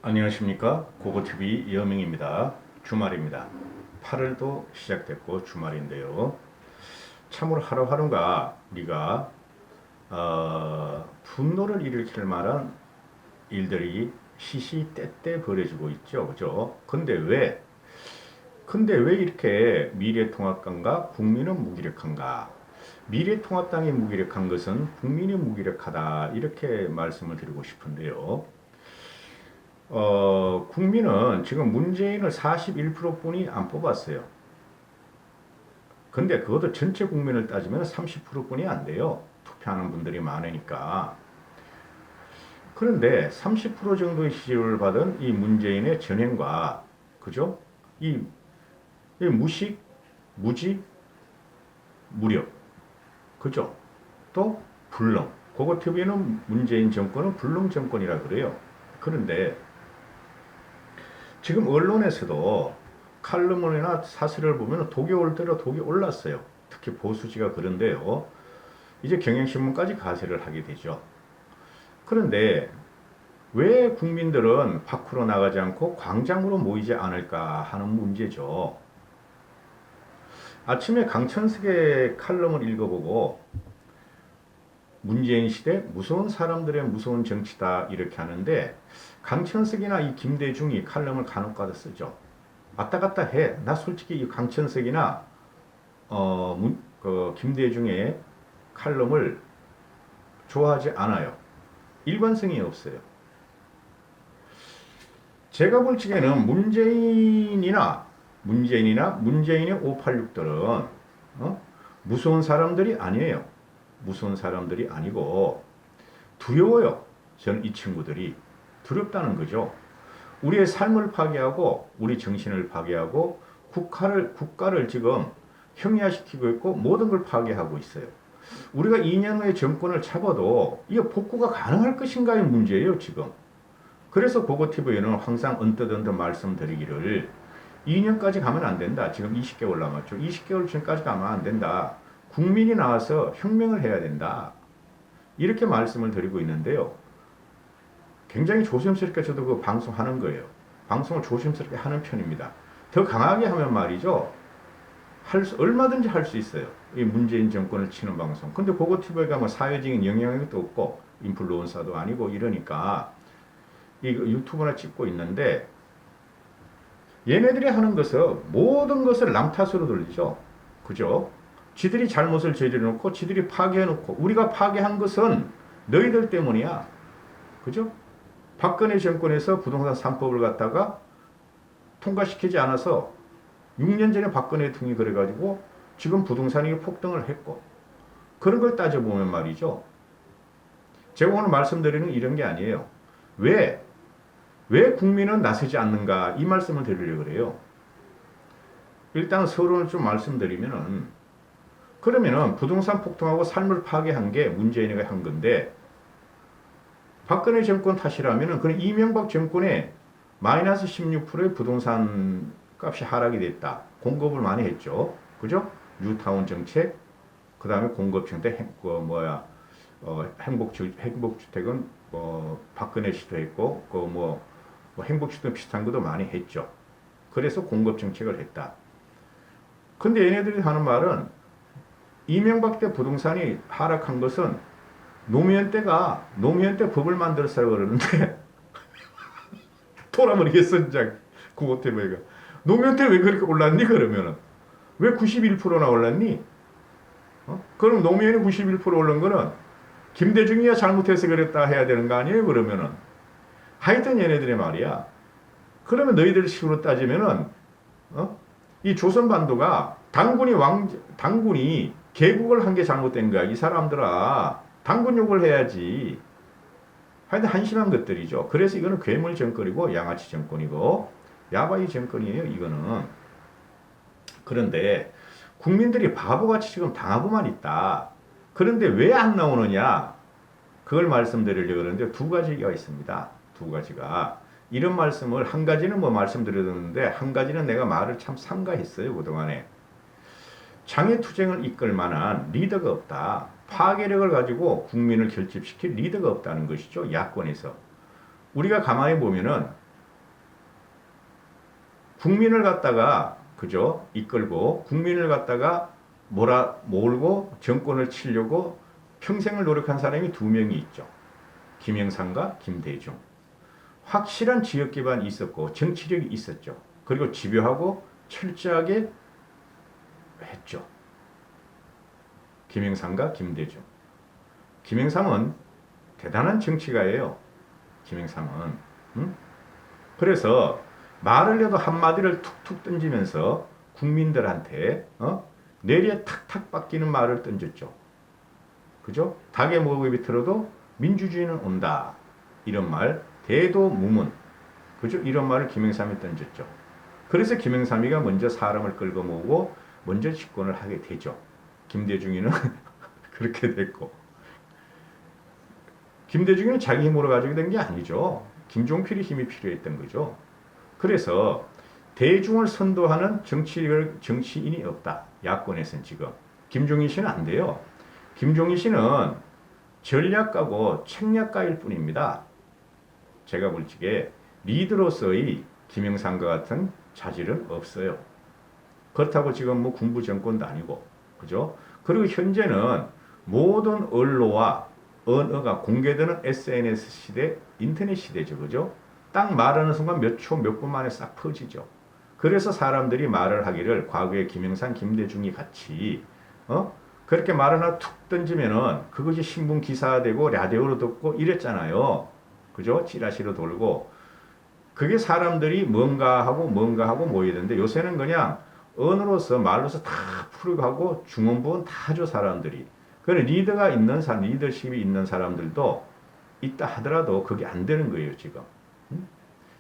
안녕하십니까, 고고TV 이여명입니다. 주말입니다. 8월도 시작됐고 주말인데요. 참으로 하루하루가 우리가 분노를 일으킬 만한 일들이 시시때때 벌어지고 있죠. 그죠? 근데 왜 이렇게 미래통합당과 국민은 무기력한가? 미래통합당이 무기력한 것은 국민이 무기력하다, 이렇게 말씀을 드리고 싶은데요. 국민은 지금 문재인을 41%뿐이 안 뽑았어요. 근데 그것도 전체 국민을 따지면 30%뿐이 안 돼요. 투표하는 분들이 많으니까. 그런데 30% 정도의 지지를 받은 이 문재인의 전행과, 그죠? 이, 이 무식, 무지, 무력, 그죠? 또 불능. 그거 TV는 문재인 정권은 불능 정권이라 그래요. 그런데 지금 언론에서도 칼럼이나 사설을 보면 독이 올 대로 독이 올랐어요. 특히 보수지가 그런데요. 이제 경향신문까지 가세를 하게 되죠. 그런데 왜 국민들은 밖으로 나가지 않고 광장으로 모이지 않을까 하는 문제죠. 아침에 강천석의 칼럼을 읽어보고 문재인 시대 무서운 사람들의 무서운 정치다, 이렇게 하는데, 강천석이나 이 김대중이 칼럼을 간혹가다 쓰죠. 왔다 갔다 해. 나 솔직히 이 강천석이나 김대중의 칼럼을 좋아하지 않아요. 일관성이 없어요. 제가 볼 적에는 문재인의 586들은 무서운 사람들이 아니에요. 무서운 사람들이 아니고 두려워요. 저는 이 친구들이 두렵다는 거죠. 우리의 삶을 파괴하고 우리 정신을 파괴하고 국가를 지금 형이화시키고 있고 모든 걸 파괴하고 있어요. 우리가 2년 후에 정권을 잡아도 이게 복구가 가능할 것인가의 문제예요, 지금. 그래서 고고TV에는 항상 언뜻 말씀드리기를, 2년까지 가면 안 된다. 지금 20개월 남았죠. 20개월 전까지 가면 안 된다. 국민이 나와서 혁명을 해야 된다, 이렇게 말씀을 드리고 있는데요. 굉장히 조심스럽게 저도 그 방송하는 거예요. 방송을 조심스럽게 하는 편입니다. 더 강하게 하면 말이죠, 얼마든지 할 수 있어요. 이 문재인 정권을 치는 방송. 근데 고고TV가 뭐 사회적인 영향력도 없고 인플루언서도 아니고 이러니까 이 유튜브나 찍고 있는데, 얘네들이 하는 것은 모든 것을 남 탓으로 돌리죠. 그죠? 지들이 잘못을 저지르놓고 지들이 파괴해놓고, 우리가 파괴한 것은 너희들 때문이야. 그죠? 박근혜 정권에서 부동산 3법을 갖다가 통과시키지 않아서 6년 전에 박근혜 대통령이 그래가지고 지금 부동산이 폭등을 했고, 그런 걸 따져보면 말이죠. 제가 오늘 말씀드리는 이런 게 아니에요. 왜 국민은 나서지 않는가, 이 말씀을 드리려고 그래요. 일단 서론을 좀 말씀드리면은, 그러면은 부동산 폭등하고 삶을 파괴한 게 문재인이 한 건데, 박근혜 정권 탓이라면은 그런 이명박 정권에 마이너스 16%의 부동산 값이 하락이 됐다. 공급을 많이 했죠. 그죠? 뉴타운 정책, 그 다음에 공급 정책, 행복주택은 박근혜 시도 했고, 행복주택 비슷한 것도 많이 했죠. 그래서 공급 정책을 했다. 근데 얘네들이 하는 말은, 이명박 때 부동산이 하락한 것은 노무현 때 법을 만들었다고 그러는데 돌아버리겠어 진짜. 그것 때문에 노무현 때 왜 그렇게 올랐니? 그러면은 왜 91%나 올랐니? 그럼 노무현이 91% 올른 거는 김대중이야 잘못해서 그랬다 해야 되는 거 아니에요? 그러면은 하여튼 얘네들의 말이야. 그러면 너희들 식으로 따지면은 이 조선반도가 당군이 개국을 한 게 잘못된 거야. 이 사람들아, 당군 욕을 해야지. 하여튼 한심한 것들이죠. 그래서 이거는 괴물 정권이고 양아치 정권이고 야바이 정권이에요, 이거는. 그런데 국민들이 바보같이 지금 당하고만 있다. 그런데 왜 안 나오느냐? 그걸 말씀드리려고 그러는데 두 가지가 있습니다. 두 가지가. 이런 말씀을, 한 가지는 뭐 말씀드렸는데 한 가지는 내가 말을 참 삼가했어요, 그동안에. 장애투쟁을 이끌 만한 리더가 없다. 파괴력을 가지고 국민을 결집시킬 리더가 없다는 것이죠, 야권에서. 우리가 가만히 보면은 국민을 갖다가 그죠? 이끌고 국민을 갖다가 몰고 정권을 치려고 평생을 노력한 사람이 두 명이 있죠. 김영삼과 김대중. 확실한 지역 기반이 있었고 정치력이 있었죠. 그리고 집요하고 철저하게 했죠. 김영삼과 김대중. 김영삼은 대단한 정치가예요. 김영삼은. 응? 그래서 말을 해도 한마디를 툭툭 던지면서 국민들한테 뇌리에 탁탁 박히는 말을 던졌죠. 그죠? 닭의 목에 들어도 민주주의는 온다. 이런 말, 대도무문. 그죠? 이런 말을 김영삼이 던졌죠. 그래서 김영삼이가 먼저 사람을 끌고 모으고 먼저 집권을 하게 되죠. 김대중이는 그렇게 됐고. 김대중이는 자기 힘으로 가지고 된 게 아니죠. 김종필의 힘이 필요했던 거죠. 그래서 대중을 선도하는 정치인이 없다. 야권에서는 지금. 김종인 씨는 안 돼요. 김종인 씨는 전략가고 책략가일 뿐입니다. 제가 볼 적에 리더로서의 김영삼과 같은 자질은 없어요. 그렇다고 지금 뭐 군부 정권도 아니고, 그죠? 그리고 현재는 모든 언어와 언어가 공개되는 SNS 시대, 인터넷 시대죠, 그죠? 딱 말하는 순간 몇 초, 몇 분 만에 싹 퍼지죠. 그래서 사람들이 말을 하기를 과거에 김영삼, 김대중이 같이, 그렇게 말 하나 툭 던지면은 그것이 신문 기사되고 라디오로 듣고 이랬잖아요. 그죠? 찌라시로 돌고. 그게 사람들이 뭔가 하고 모여야 되는데 요새는 그냥 언어로서 말로서 다 풀어가고 중원부원 다 하죠, 사람들이. 그런 리더가 있는 사람, 리더십이 있는 사람들도 있다 하더라도 그게 안 되는 거예요, 지금.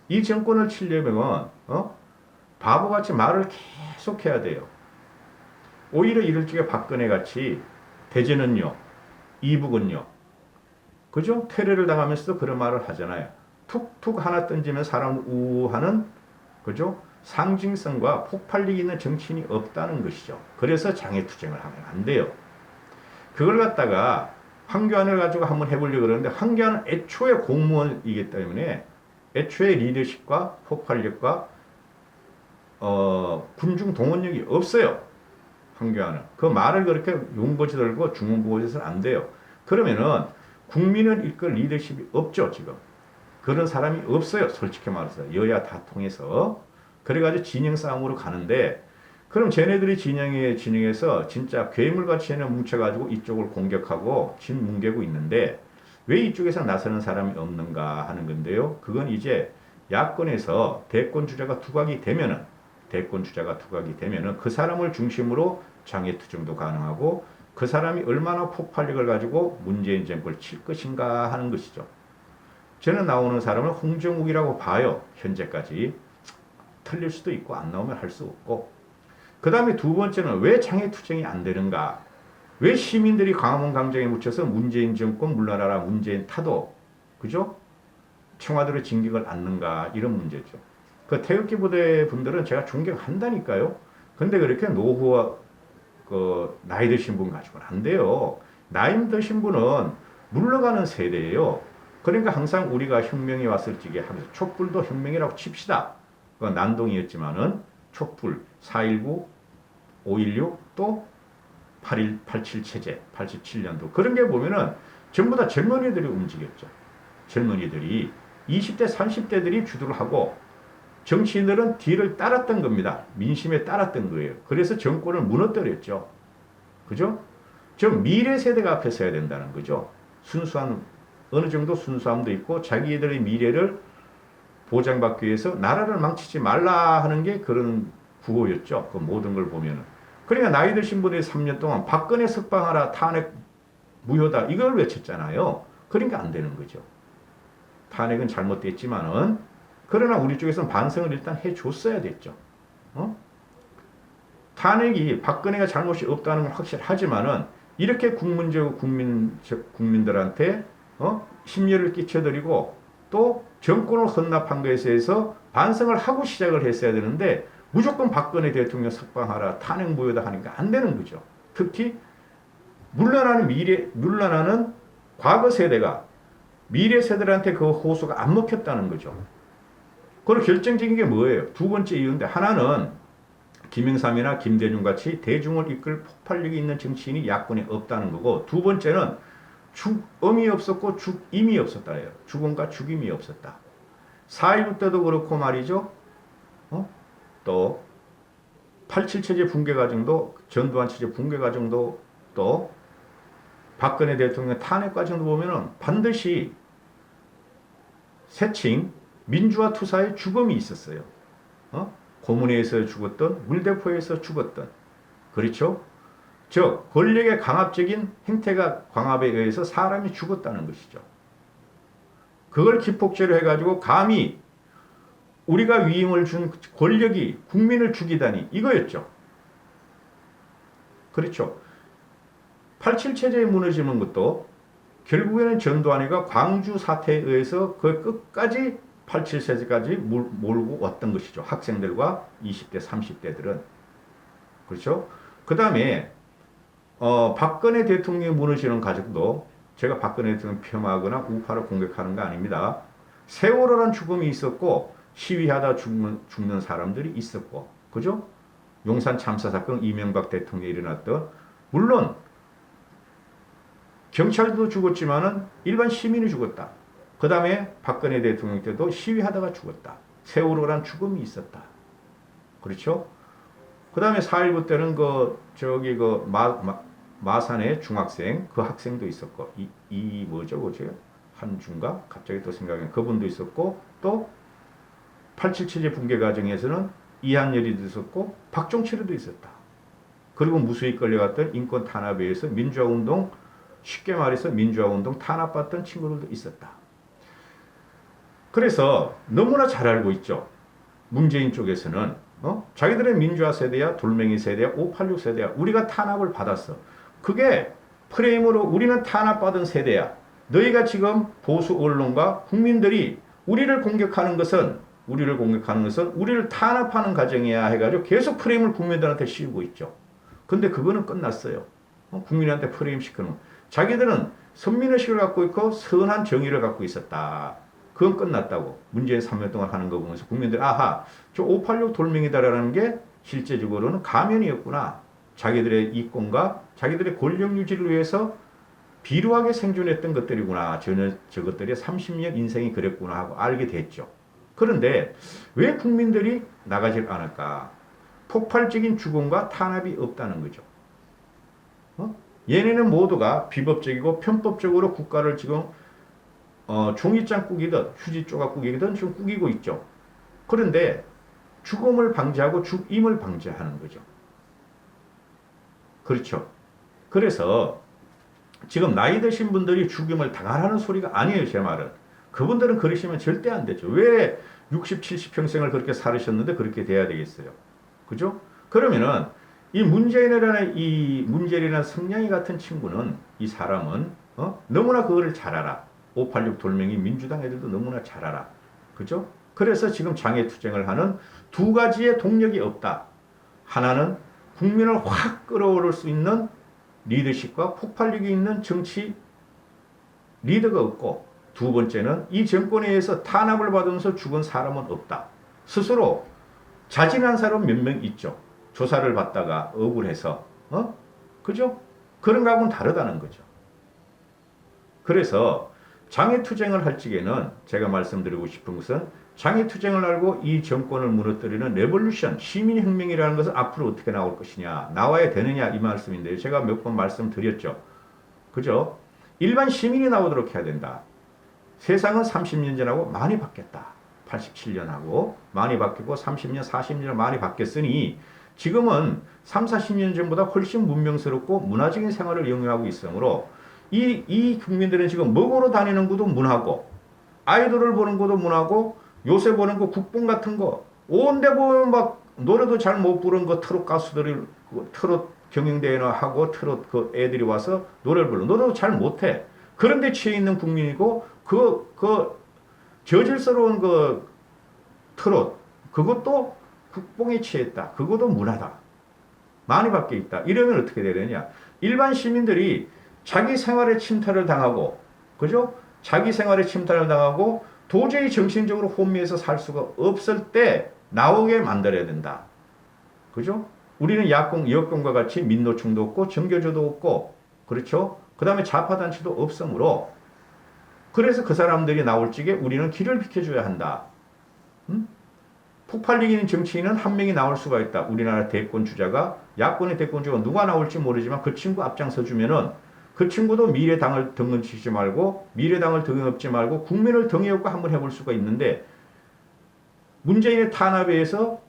이 정권을 치려면, 바보같이 말을 계속 해야 돼요. 오히려 이럴 적에 박근혜 같이 대전은요, 이북은요, 그죠? 테러를 당하면서도 그런 말을 하잖아요. 툭툭 하나 던지면 사람 우하는, 그죠? 상징성과 폭발력 있는 정치인이 없다는 것이죠. 그래서 장애투쟁을 하면 안 돼요. 그걸 갖다가 황교안을 가지고 한번 해보려고 그러는데 황교안은 애초에 공무원이기 때문에 애초에 리더십과 폭발력과 군중 동원력이 없어요. 황교안은. 그 말을 그렇게 용거지 들고 중원부에서는 안 돼요. 그러면은 국민을 이끌 리더십이 없죠, 지금. 그런 사람이 없어요, 솔직히 말해서. 여야 다 통해서. 그래가지고 진영 싸움으로 가는데, 그럼 쟤네들이 진영에서 진짜 괴물같이 얘네 뭉쳐가지고 이쪽을 공격하고 진 뭉개고 있는데, 왜 이쪽에서 나서는 사람이 없는가 하는 건데요. 그건 이제 야권에서 대권 주자가 두각이 되면은 그 사람을 중심으로 장애투쟁도 가능하고 그 사람이 얼마나 폭발력을 가지고 문재인 정권을 칠 것인가 하는 것이죠. 저는 나오는 사람을 홍정욱이라고 봐요. 현재까지. 틀릴 수도 있고 안 나오면 할 수 없고. 그 다음에 두 번째는 왜 장애투쟁이 안 되는가? 왜 시민들이 광화문 광장에 묻혀서 문재인 정권 물러나라, 문재인 타도, 그죠? 청와대로 진격을 않는가? 이런 문제죠. 그 태극기 부대 분들은 제가 존경한다니까요. 근데 그렇게 노후와 나이 드신 분 가지고는 안 돼요. 나이 드신 분은 물러가는 세대예요. 그러니까 항상 우리가 혁명이 왔을 적에 하면서 촛불도 혁명이라고 칩시다. 그 난동이었지만은 촛불, 4.19, 5.16, 또 87 체제, 87년도. 그런 게 보면은 전부 다 젊은이들이 움직였죠. 젊은이들이 20대, 30대들이 주도를 하고 정치인들은 뒤를 따랐던 겁니다. 민심에 따랐던 거예요. 그래서 정권을 무너뜨렸죠. 그죠? 즉 미래 세대가 앞에 서야 된다는 거죠. 순수한 어느 정도 순수함도 있고 자기들의 미래를 보장받기 위해서 나라를 망치지 말라 하는 게 그런 구호였죠. 그 모든 걸 보면은. 그러니까 나이 드신 분들이 3년 동안 박근혜 석방하라, 탄핵 무효다 이걸 외쳤잖아요. 그러니까 안 되는 거죠. 탄핵은 잘못됐지만은 그러나 우리 쪽에서는 반성을 일단 해줬어야 됐죠. 탄핵이 박근혜가 잘못이 없다는 건 확실하지만은 이렇게 국민들한테 심려를 끼쳐드리고 또 정권을 헌납한 것에 대해서 반성을 하고 시작을 했어야 되는데 무조건 박근혜 대통령 석방하라, 탄핵 무효다 하니까 안 되는 거죠. 특히 물러나는 과거 세대가 미래 세대들한테 그 호소가 안 먹혔다는 거죠. 그리고 결정적인 게 뭐예요? 두 번째 이유인데 하나는 김영삼이나 김대중 같이 대중을 이끌 폭발력이 있는 정치인이 야권에 없다는 거고 두 번째는 죽음이 없었고 죽임이 없었다예요. 죽음과 죽임이 없었다. 4.19 때도 그렇고 말이죠. 또87 체제 붕괴 과정도 전두환 체제 붕괴 과정도 또 박근혜 대통령 탄핵 과정도 보면은 반드시 세칭 민주화 투사의 죽음이 있었어요. 고문회에서 죽었던 물대포에서 죽었던 그렇죠? 즉 권력의 강압적인 행태가 광합에 의해서 사람이 죽었다는 것이죠. 그걸 기폭제로 해가지고 감히 우리가 위임을 준 권력이 국민을 죽이다니 이거였죠. 그렇죠. 87 체제에 무너지는 것도 결국에는 전두환이가 광주 사태에 의해서 그 끝까지 87 체제까지 몰고 왔던 것이죠. 학생들과 20대, 30대들은. 그렇죠. 그 다음에 박근혜 대통령이 무너지는 과정도 제가 박근혜 대통령 폄하하거나 우파를 공격하는 거 아닙니다. 세월호란 죽음이 있었고 시위하다 죽는 사람들이 있었고 그죠? 용산 참사 사건 이명박 대통령이 일어났던 물론 경찰도 죽었지만은 일반 시민이 죽었다. 그 다음에 박근혜 대통령 때도 시위하다가 죽었다. 세월호란 죽음이 있었다. 그렇죠? 그 다음에 4.19 때는 마산의 중학생 그 학생도 있었고 뭐죠? 한중가 갑자기 또 생각해 그분도 있었고 또 87 체제 붕괴 과정에서는 이한열이도 있었고 박종철이도 있었다. 그리고 무수히 끌려갔던 인권 탄압에 의해서 민주화운동 쉽게 말해서 민주화운동 탄압받던 친구들도 있었다. 그래서 너무나 잘 알고 있죠. 문재인 쪽에서는 자기들의 민주화 세대야 돌멩이 세대야 586 세대야 우리가 탄압을 받았어. 그게 프레임으로 우리는 탄압받은 세대야. 너희가 지금 보수 언론과 국민들이 우리를 공격하는 것은 우리를 탄압하는 과정이야 해가지고 계속 프레임을 국민들한테 씌우고 있죠. 근데 그거는 끝났어요. 국민한테 프레임 시켜놓은. 자기들은 선민의식을 갖고 있고 선한 정의를 갖고 있었다. 그건 끝났다고. 문재인 3년 동안 하는 거 보면서 국민들이 아하 저 586 돌멩이다라는 게 실제적으로는 가면이었구나. 자기들의 이권과 자기들의 권력 유지를 위해서 비루하게 생존했던 것들이구나. 저것들의 30년 인생이 그랬구나 하고 알게 됐죠. 그런데 왜 국민들이 나가질 않을까? 폭발적인 죽음과 탄압이 없다는 거죠. 얘네는 모두가 비법적이고 편법적으로 국가를 지금 종이장 꾸기듯 휴지 조각 꾸기든 지금 꾸기고 있죠. 그런데 죽음을 방지하고 죽임을 방지하는 거죠. 그렇죠. 그래서 지금 나이 드신 분들이 죽임을 당하라는 소리가 아니에요. 제 말은. 그분들은 그러시면 절대 안 되죠. 왜 60, 70평생을 그렇게 살으셨는데 그렇게 돼야 되겠어요. 그죠? 그러면은 이 문재인이라는 성냥이 같은 친구는 이 사람은 너무나 그거를 잘 알아. 586 돌멩이 민주당 애들도 너무나 잘 알아. 그죠? 그래서 지금 장애투쟁을 하는 두 가지의 동력이 없다. 하나는 국민을 확 끌어오를 수 있는 리더십과 폭발력이 있는 정치 리더가 없고 두 번째는 이 정권에 의해서 탄압을 받으면서 죽은 사람은 없다. 스스로 자진한 사람 몇 명 있죠. 조사를 받다가 억울해서 그죠? 그런 거하고는 다르다는 거죠. 그래서 장애투쟁을 할 적에는 제가 말씀드리고 싶은 것은 장애투쟁을 알고 이 정권을 무너뜨리는 레볼루션, 시민혁명이라는 것은 앞으로 어떻게 나올 것이냐, 나와야 되느냐 이 말씀인데요. 제가 몇 번 말씀드렸죠. 그죠? 일반 시민이 나오도록 해야 된다. 세상은 30년 전하고 많이 바뀌었다. 87년하고 많이 바뀌고 30년, 40년 많이 바뀌었으니 지금은 3, 40년 전보다 훨씬 문명스럽고 문화적인 생활을 영위하고 있으므로 이 국민들은 지금 먹으러 다니는 것도 문화고 아이돌을 보는 것도 문화고 요새 보는 거 국뽕 같은 거 온데 보면 막 노래도 잘 못 부르는 거 트롯 가수들이 트롯 경연대회나 하고 트롯 그 애들이 와서 노래를 불러 노래도 잘 못해. 그런데 취해 있는 국민이고 그 저질스러운 그 트롯 그것도 국뽕에 취했다. 그것도 문화다. 많이 바뀌어 있다. 이러면 어떻게 되느냐? 일반 시민들이 자기 생활에 침탈을 당하고, 그죠? 자기 생활에 침탈을 당하고 도저히 정신적으로 혼미해서 살 수가 없을 때 나오게 만들어야 된다. 그죠? 우리는 여권과 같이 민노총도 없고 정교조도 없고 그렇죠? 그 다음에 좌파단체도 없으므로 그래서 그 사람들이 나올 적에 우리는 길을 비켜줘야 한다. 폭발력 있는 정치인은 한 명이 나올 수가 있다. 우리나라 대권 주자가 야권의 대권 주자가 누가 나올지 모르지만 그 친구 앞장서 주면은 그 친구도 미래당을 등을 치지 말고 미래당을 등에 업지 말고 국민을 등에 업고 한번 해볼 수가 있는데 문재인의 탄압에 의해서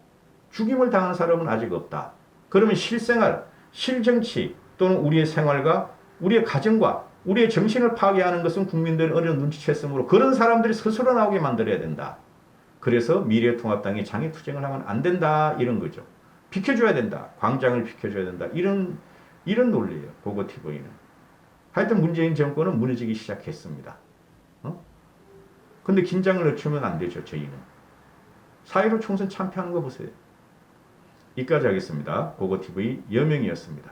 죽임을 당한 사람은 아직 없다. 그러면 실생활, 실정치 또는 우리의 생활과 우리의 가정과 우리의 정신을 파괴하는 것은 국민들이 어느 눈치챘으므로 그런 사람들이 스스로 나오게 만들어야 된다. 그래서 미래통합당이 장애투쟁을 하면 안 된다 이런 거죠. 비켜줘야 된다. 광장을 비켜줘야 된다. 이런 논리예요. 보고티브이는. 하여튼 문재인 정권은 무너지기 시작했습니다. 근데 긴장을 늦추면 안 되죠. 저희는. 4.15 총선 참패하는 거 보세요. 이까지 하겠습니다. 보고TV 여명이었습니다.